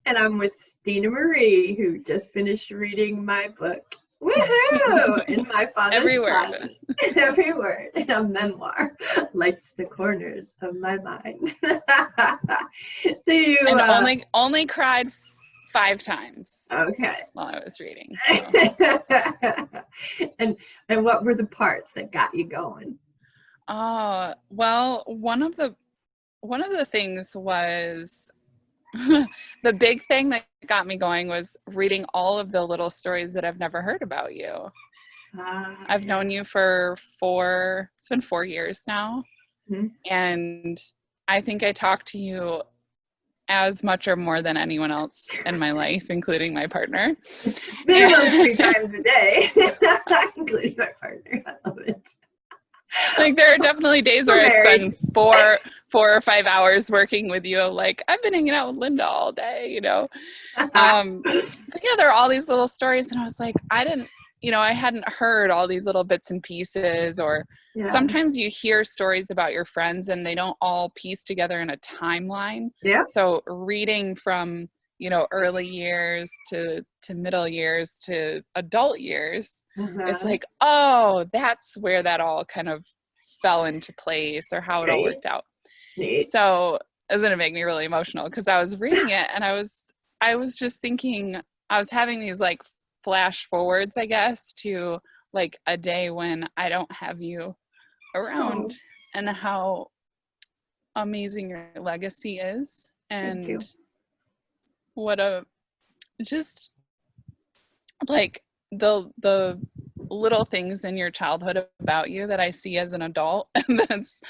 And I'm with Steena Marie, who just finished reading my book. Woohoo! In my father's Every word. closet. Every word. In a memoir. Lights the corners of my mind. So you and only cried 5 times. Okay. While I was reading. So. and what were the parts that got you going? Well, one of the things was the big thing that got me going was reading all of the little stories that I've never heard about you. I've known you for it's been 4 years now. Mm-hmm. And I think I talk to you as much or more than anyone else in my life, including my partner. Minimum 3 times a day, including my partner. I love it. Like there are definitely days where I spend 4 or 5 hours working with you. Like I've been hanging out with Linda all day, you know. But yeah, there are all these little stories, and I was like, I hadn't heard all these little bits and pieces. Or sometimes you hear stories about your friends, and they don't all piece together in a timeline. Yeah. So reading from early years to middle years to adult years, it's like, oh, that's where that all kind of fell into place, or how it all worked out. So it's going to make me really emotional, because I was reading it and I was just thinking, I was having these like flash forwards, I guess, to like a day when I don't have you around, and how amazing your legacy is, and what a just like the little things in your childhood about you that I see as an adult. And that's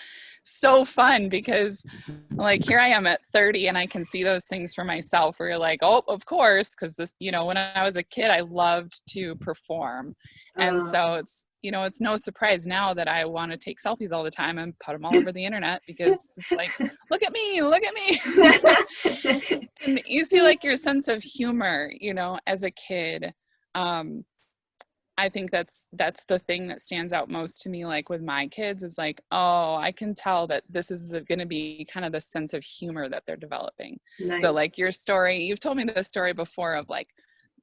so fun, because like here I am at 30 and I can see those things for myself, where you're like, oh, of course, because this, when I was a kid, I loved to perform. And so it's no surprise now that I want to take selfies all the time and put them all over the internet, because it's like, look at me. And you see like your sense of humor, as a kid. I think that's the thing that stands out most to me, like with my kids, is like, oh, I can tell that this is going to be kind of the sense of humor that they're developing. Nice. So like your story, you've told me the story before of like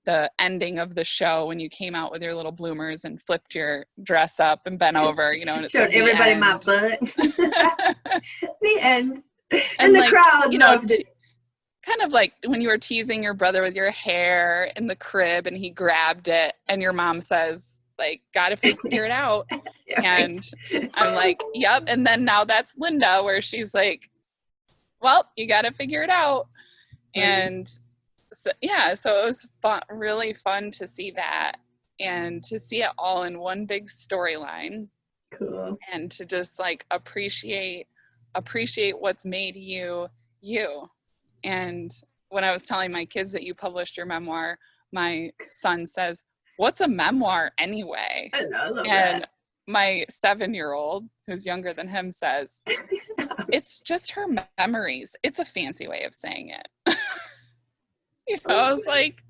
the ending of the show when you came out with your little bloomers and flipped your dress up and bent over, and it showed like everybody my butt. The end. And the like, crowd loved it. Kind of like when you were teasing your brother with your hair in the crib and he grabbed it, and your mom says, like, gotta figure it out. And I'm like, yep. And then now that's Linda, where she's like, well, you gotta figure it out. And so, so it was fun, really fun to see that, and to see it all in one big storyline. Cool. And to just like appreciate what's made you. And when I was telling my kids that you published your memoir, my son says, what's a memoir anyway? I love and that. My 7-year-old, who's younger than him, says, it's just her memories. It's a fancy way of saying it. I was like,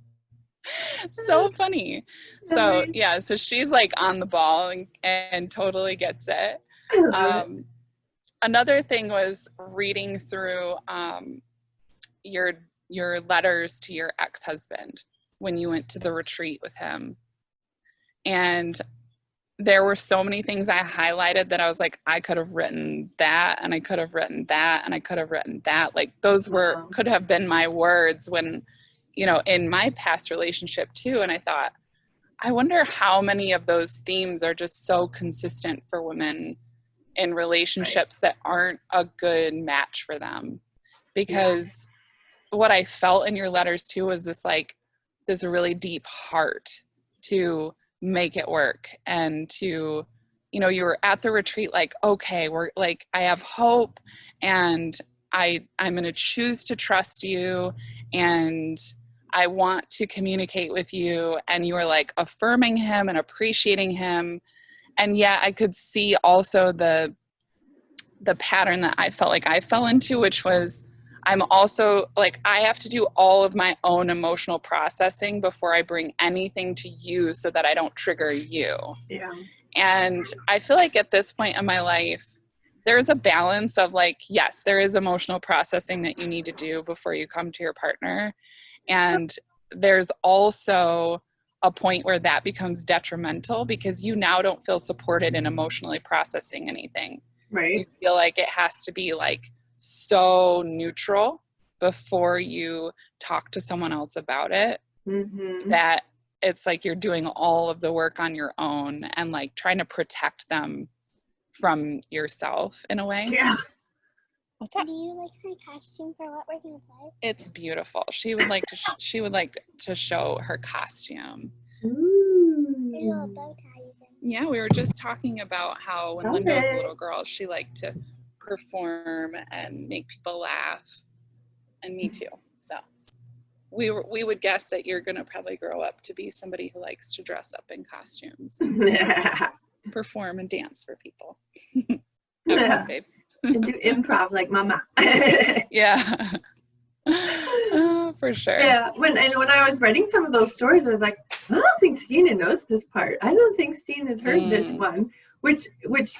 so funny. So yeah, so she's like on the ball and totally gets it. Another thing was reading through your letters to your ex-husband when you went to the retreat with him. And there were so many things I highlighted that I was like, I could have written that, and I could have written that, and I could have written that. Like those could have been my words when, in my past relationship too. And I thought, I wonder how many of those themes are just so consistent for women in relationships that aren't a good match for them. Because what I felt in your letters too was this really deep heart to make it work, and to, you were at the retreat like, okay, we're like, I have hope, and I'm going to choose to trust you, and I want to communicate with you. And you were like affirming him and appreciating him. And yet I could see also the pattern that I felt like I fell into, which was, I'm also like, I have to do all of my own emotional processing before I bring anything to you, so that I don't trigger you. Yeah. And I feel like at this point in my life, there's a balance of like, yes, there is emotional processing that you need to do before you come to your partner. And there's also a point where that becomes detrimental because you now don't feel supported in emotionally processing anything. Right. You feel like it has to be like so neutral before you talk to someone else about it, that it's like you're doing all of the work on your own and like trying to protect them from yourself in a way. Yeah. What's that? Do you like my costume for what we're gonna play? It's beautiful. She would like to show her costume. There's a little bow tie. Yeah, we were just talking about how when Linda was a little girl, she liked to perform and make people laugh, and me too. So we would guess that you're gonna probably grow up to be somebody who likes to dress up in costumes, and perform and dance for people. Yeah. Babe. And do improv like mama. Yeah. For sure. Yeah. When I was writing some of those stories, I was like, I don't think Steena knows this part. I don't think Steena's heard this one, which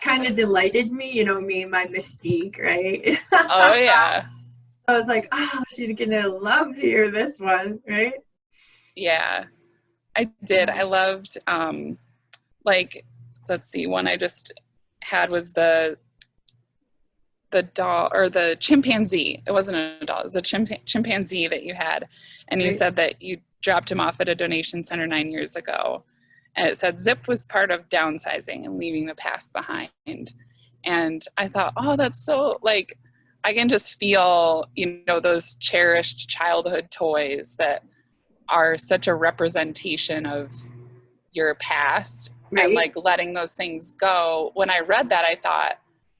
kind of delighted me, you know, me and my mystique, right? Oh yeah. I was like, oh, she's gonna love to hear this one, right? Yeah, I did. I loved like, let's see, one I just had was the doll or the chimpanzee. It wasn't a doll, it was a chimpanzee that you had, and you said that you dropped him off at a donation center 9 years ago, and it said Zip was part of downsizing and leaving the past behind. And I thought, oh, that's so, like, I can just feel, you know, those cherished childhood toys that are such a representation of your past, and like letting those things go. When I read that, I thought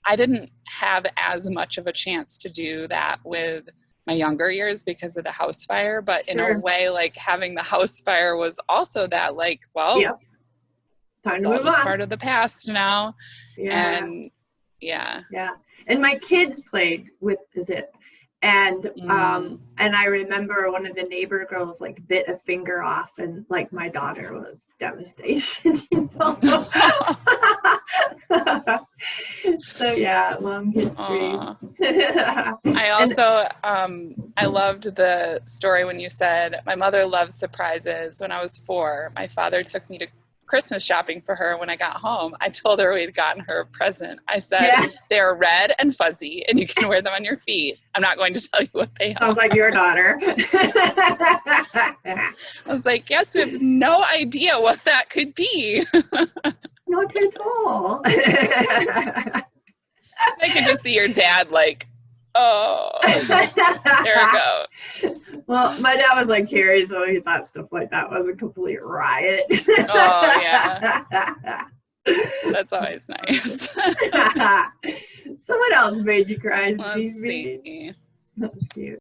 I didn't have as much of a chance to do that with my younger years because of the house fire, but in a way, like having the house fire was also that, like, well, it's all just part of the past now. And and my kids played with Zip, and I remember one of the neighbor girls like bit a finger off, and like my daughter was devastated, you know? So yeah, long history. I also I loved the story when you said my mother loves surprises. When I was 4, my father took me to Christmas shopping for her. When I got home, I told her we'd gotten her a present. I said, they're red and fuzzy and you can wear them on your feet. I'm not going to tell you what they are. Sounds like your daughter. I was like, yes, we have no idea what that could be. Not at all. I could just see your dad like, oh, there we go. Well, my dad was like Terry, so he thought stuff like that was a complete riot. Oh, yeah. That's always nice. So what else made you cry? Let's see. Let's see.